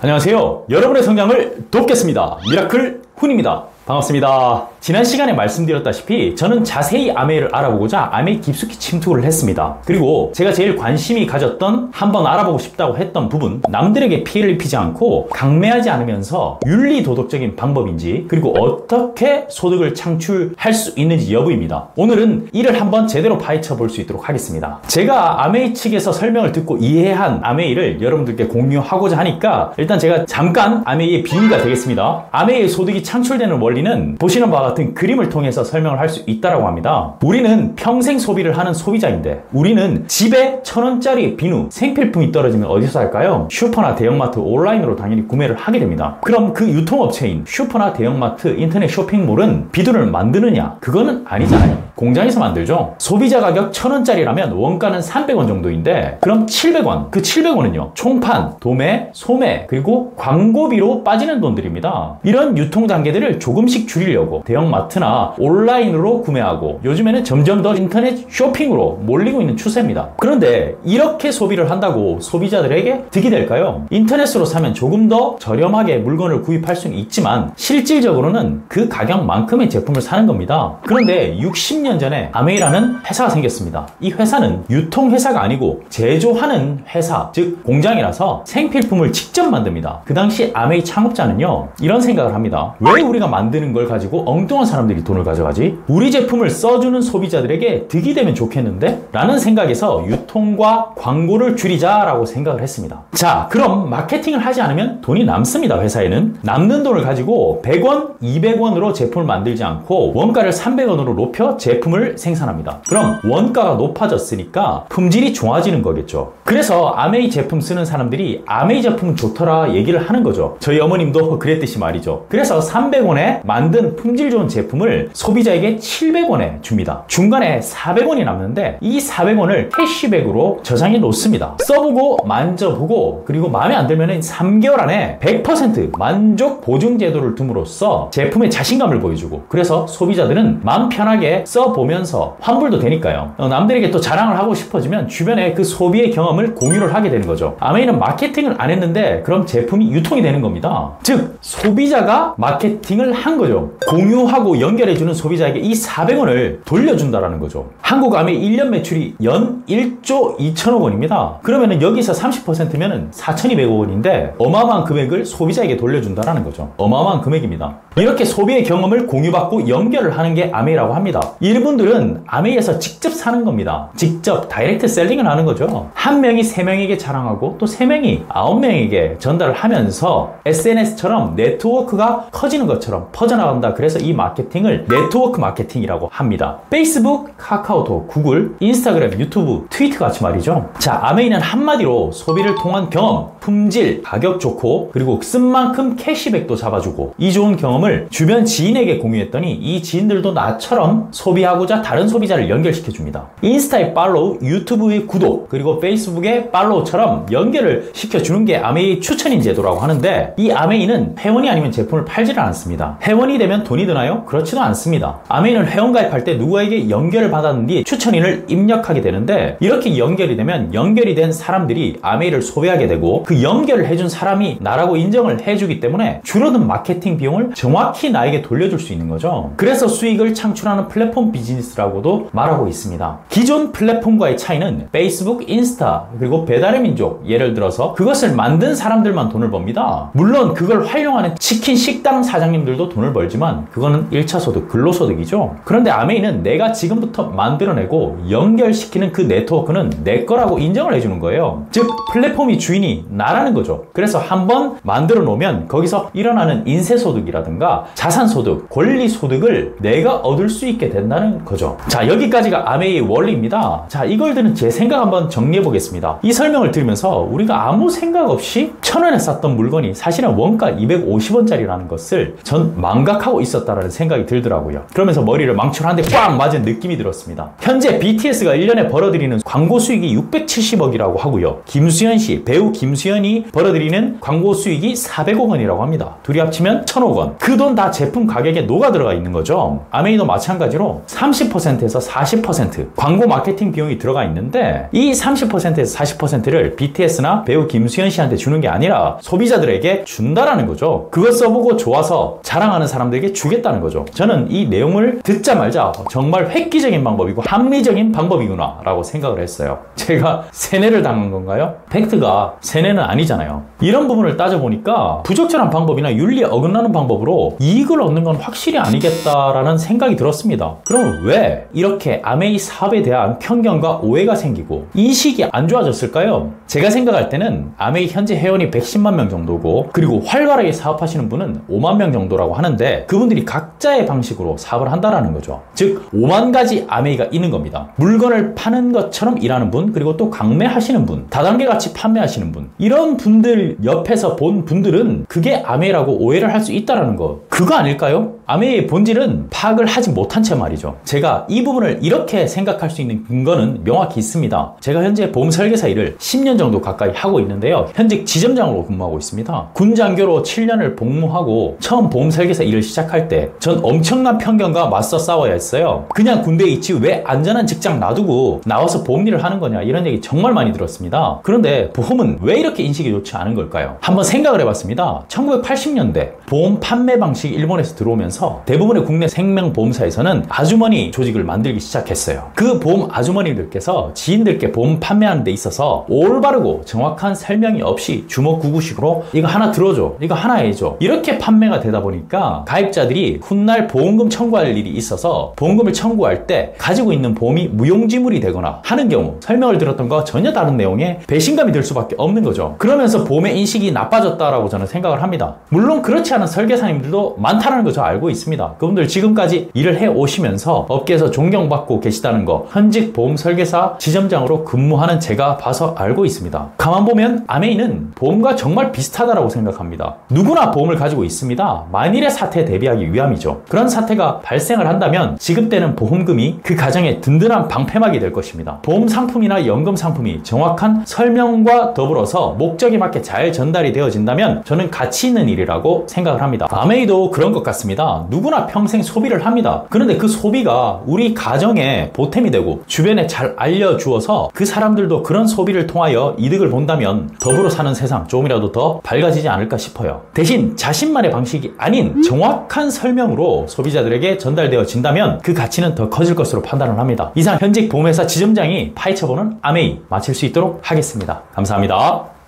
안녕하세요. 여러분의 성장을 돕겠습니다. 미라클 훈입니다. 반갑습니다. 지난 시간에 말씀드렸다시피 저는 자세히 아메이를 알아보고자 아메이 깊숙이 침투를 했습니다. 그리고 제가 제일 관심이 가졌던 한번 알아보고 싶다고 했던 부분, 남들에게 피해를 입히지 않고 강매하지 않으면서 윤리도덕적인 방법인지, 그리고 어떻게 소득을 창출할 수 있는지 여부입니다. 오늘은 이를 한번 제대로 파헤쳐 볼 수 있도록 하겠습니다. 제가 아메이 측에서 설명을 듣고 이해한 아메이를 여러분들께 공유하고자 하니까 일단 제가 잠깐 아메이의 비유가 되겠습니다. 아메이의 소득이 창출되는 원리는 보시는 바와 같은 그림을 통해서 설명을 할 수 있다고 합니다. 우리는 평생 소비를 하는 소비자인데, 우리는 집에 1,000원짜리 비누, 생필품이 떨어지면 어디서 살까요? 슈퍼나 대형마트, 온라인으로 당연히 구매를 하게 됩니다. 그럼 그 유통업체인 슈퍼나 대형마트, 인터넷 쇼핑몰은 비누를 만드느냐? 그거는 아니잖아요. 공장에서 만들죠. 소비자 가격 1,000원짜리라면 원가는 300원 정도인데, 그럼 700원, 그 700원은요 총판, 도매, 소매, 그리고 광고비로 빠지는 돈들입니다. 이런 유통 단계들을 조금씩 줄이려고 대형마트나 온라인으로 구매하고, 요즘에는 점점 더 인터넷 쇼핑으로 몰리고 있는 추세입니다. 그런데 이렇게 소비를 한다고 소비자들에게 득이 될까요? 인터넷으로 사면 조금 더 저렴하게 물건을 구입할 수는 있지만 실질적으로는 그 가격만큼의 제품을 사는 겁니다. 그런데 60년 전에 아메이라는 회사가 생겼습니다. 이 회사는 유통회사가 아니고 제조하는 회사, 즉 공장이라서 생필품을 직접 만듭니다. 그 당시 아메이 창업자는요 이런 생각을 합니다. 왜 우리가 만드는 걸 가지고 엉뚱한 사람들이 돈을 가져가지? 우리 제품을 써주는 소비자들에게 득이 되면 좋겠는데? 라는 생각에서 유통과 광고를 줄이자라고 생각을 했습니다. 자, 그럼 마케팅을 하지 않으면 돈이 남습니다. 회사에는. 남는 돈을 가지고 100원, 200원으로 제품을 만들지 않고 원가를 300원으로 높여 제품을 생산합니다. 그럼 원가가 높아졌으니까 품질이 좋아지는 거겠죠. 그래서 아메이 제품 쓰는 사람들이 아메이 제품은 좋더라 얘기를 하는 거죠. 저희 어머님도 그랬듯이 말이죠. 그래서 300원에 만든 품질 좋은 제품을 소비자에게 700원에 줍니다. 중간에 400원이 남는데 이 400원을 캐시백으로 저장해 놓습니다. 써보고 만져보고, 그리고 마음에 안 들면 3개월 안에 100% 만족 보증 제도를 둠으로써 제품의 자신감을 보여주고, 그래서 소비자들은 마음 편하게 써보면서 환불도 되니까요. 남들에게 또 자랑을 하고 싶어지면 주변에 그 소비의 경험을 공유를 하게 되는 거죠. 아메이는 마케팅을 안 했는데 그럼 제품이 유통이 되는 겁니다. 즉 소비자가 마케팅을 한 거죠. 공유하고 연결해주는 소비자에게 이 400원을 돌려준다라는 거죠. 한국 아메이 1년 매출이 연 1조 2천억 원입니다. 그러면 여기서 30%면 4,200억 원인데 어마어마한 금액을 소비자에게 돌려준다라는 거죠. 어마어마한 금액입니다. 이렇게 소비의 경험을 공유받고 연결을 하는 게 아메이라고 합니다. 이분들은 아메이에서 직접 사는 겁니다. 직접 다이렉트 셀링을 하는 거죠. 한 명이 3명에게 자랑하고 또 3명이 9명에게 전달을 하면서 SNS처럼 네트워크가 커지는 것처럼 퍼져나간다. 그래서 이 마케팅을 네트워크 마케팅이라고 합니다. 페이스북, 카카오톡, 구글, 인스타그램, 유튜브, 트위터 같이 말이죠. 자, 아메이는 한마디로 소비를 통한 경험, 품질, 가격 좋고, 그리고 쓴 만큼 캐시백도 잡아주고, 이 좋은 경험을 주변 지인에게 공유했더니 이 지인들도 나처럼 소비하고자 다른 소비자를 연결시켜줍니다. 인스타의 팔로우, 유튜브의 구독, 그리고 페이스북의 팔로우처럼 연결을 시켜주는 게 아메이 추천인 제도라고 하는데, 이 아메이는 회원이 아니면 제품을 팔지를 않습니다. 회원이 되면 돈이 드나요? 그렇지도 않습니다. 아메이는 회원 가입할 때 누구에게 연결을 받았는지 추천인을 입력하게 되는데, 이렇게 연결이 되면 연결이 된 사람들이 아메이를 소비하게 되고, 그 연결을 해준 사람이 나라고 인정을 해주기 때문에 줄어든 마케팅 비용을 정확히 나에게 돌려줄 수 있는 거죠. 그래서 수익을 창출하는 플랫폼 비즈니스라고도 말하고 있습니다. 기존 플랫폼과의 차이는 페이스북, 인스타, 그리고 배달의 민족, 예를 들어서 그것을 만든 사람들만 돈을 법니다. 물론 그걸 활용하는 치킨 식당 사장님들도 돈을 벌지만 그거는 1차 소득, 근로소득이죠. 그런데 아메이는 내가 지금부터 만들어내고 연결시키는 그 네트워크는 내 거라고 인정을 해주는 거예요. 즉 플랫폼이 주인이 나라는 거죠. 그래서 한번 만들어 놓으면 거기서 일어나는 인쇄소득이라든가 자산소득, 권리소득을 내가 얻을 수 있게 된다는 거죠. 자, 여기까지가 아메이의 원리입니다. 자, 이걸 들은 제 생각 한번 정리해 보겠습니다. 이 설명을 들으면서 우리가 아무 생각 없이 1,000원에 샀던 물건이 사실은 원가 250원짜리라는 것을 전 망각하고 있었다라는 생각이 들더라고요. 그러면서 머리를 망치로 한 대 꽉 맞은 느낌이 들었습니다. 현재 BTS가 1년에 벌어들이는 광고 수익이 670억이라고 하고요. 김수현 씨, 배우 김수현이 벌어들이는 광고 수익이 400억 원이라고 합니다. 둘이 합치면 1,000억 원. 그 그 돈 다 제품 가격에 녹아 들어가 있는 거죠. 아메이도 마찬가지로 30%에서 40% 광고 마케팅 비용이 들어가 있는데 이 30%에서 40%를 BTS나 배우 김수현 씨한테 주는 게 아니라 소비자들에게 준다라는 거죠. 그거 써보고 좋아서 자랑하는 사람들에게 주겠다는 거죠. 저는 이 내용을 듣자마자 정말 획기적인 방법이고 합리적인 방법이구나 라고 생각을 했어요. 제가 세뇌를 당한 건가요? 팩트가 세뇌는 아니잖아요. 이런 부분을 따져보니까 부적절한 방법이나 윤리에 어긋나는 방법으로 이익을 얻는 건 확실히 아니겠다라는 생각이 들었습니다. 그럼 왜 이렇게 아메이 사업에 대한 편견과 오해가 생기고 인식이 안 좋아졌을까요? 제가 생각할 때는 아메이 현재 회원이 110만 명 정도고 그리고 활발하게 사업하시는 분은 5만 명 정도라고 하는데 그분들이 각자의 방식으로 사업을 한다라는 거죠. 즉 5만 가지 아메이가 있는 겁니다. 물건을 파는 것처럼 일하는 분, 그리고 또 강매하시는 분, 다단계 같이 판매하시는 분, 이런 분들 옆에서 본 분들은 그게 아메이라고 오해를 할 수 있다는 거, 그거 아닐까요? 아메이의 본질은 파악을 하지 못한 채 말이죠. 제가 이 부분을 이렇게 생각할 수 있는 근거는 명확히 있습니다. 제가 현재 보험 설계사 일을 10년 정도 가까이 하고 있는데요. 현직 지점장으로 근무하고 있습니다. 군장교로 7년을 복무하고 처음 보험 설계사 일을 시작할 때 전 엄청난 편견과 맞서 싸워야 했어요. 그냥 군대에 있지 왜 안전한 직장 놔두고 나와서 보험 일을 하는 거냐, 이런 얘기 정말 많이 들었습니다. 그런데 보험은 왜 이렇게 인식이 좋지 않은 걸까요? 한번 생각을 해봤습니다. 1980년대 보험 판매 방식이 일본에서 들어오면서 대부분의 국내 생명보험사에서는 아주머니 조직을 만들기 시작했어요. 그 보험 아주머니들께서 지인들께 보험 판매하는 데 있어서 올바르고 정확한 설명이 없이 주먹구구식으로 이거 하나 들어줘, 이거 하나 해줘, 이렇게 판매가 되다 보니까 가입자들이 훗날 보험금 청구할 일이 있어서 보험금을 청구할 때 가지고 있는 보험이 무용지물이 되거나 하는 경우 설명을 들었던 거 전혀 다른 내용에 배신감이 들 수밖에 없는 거죠. 그러면서 보험의 인식이 나빠졌다라고 저는 생각을 합니다. 물론 그렇지 않은 설계사님들도 많다는 거 저 알고 있습니다. 그분들 지금까지 일을 해 오시면서 업계에서 존경받고 계시다는 거 현직 보험 설계사 지점장으로 근무하는 제가 봐서 알고 있습니다. 가만 보면 아메이는 보험과 정말 비슷하다라고 생각합니다. 누구나 보험을 가지고 있습니다. 만일의 사태에 대비하기 위함이죠. 그런 사태가 발생을 한다면 지급되는 보험금이 그 가정의 든든한 방패막이 될 것입니다. 보험 상품이나 연금 상품이 정확한 설명과 더불어서 목적에 맞게 잘 전달이 되어진다면 저는 가치 있는 일이라고 생각을 합니다. 아메이도 그런 것 같습니다. 누구나 평생 소비를 합니다. 그런데 그 소비가 우리 가정에 보탬이 되고 주변에 잘 알려주어서 그 사람들도 그런 소비를 통하여 이득을 본다면 더불어 사는 세상 조금이라도 더 밝아지지 않을까 싶어요. 대신 자신만의 방식이 아닌 정확한 설명으로 소비자들에게 전달되어진다면 그 가치는 더 커질 것으로 판단을 합니다. 이상 현직 보험회사 지점장이 파헤쳐보는 아메이 마칠 수 있도록 하겠습니다. 감사합니다.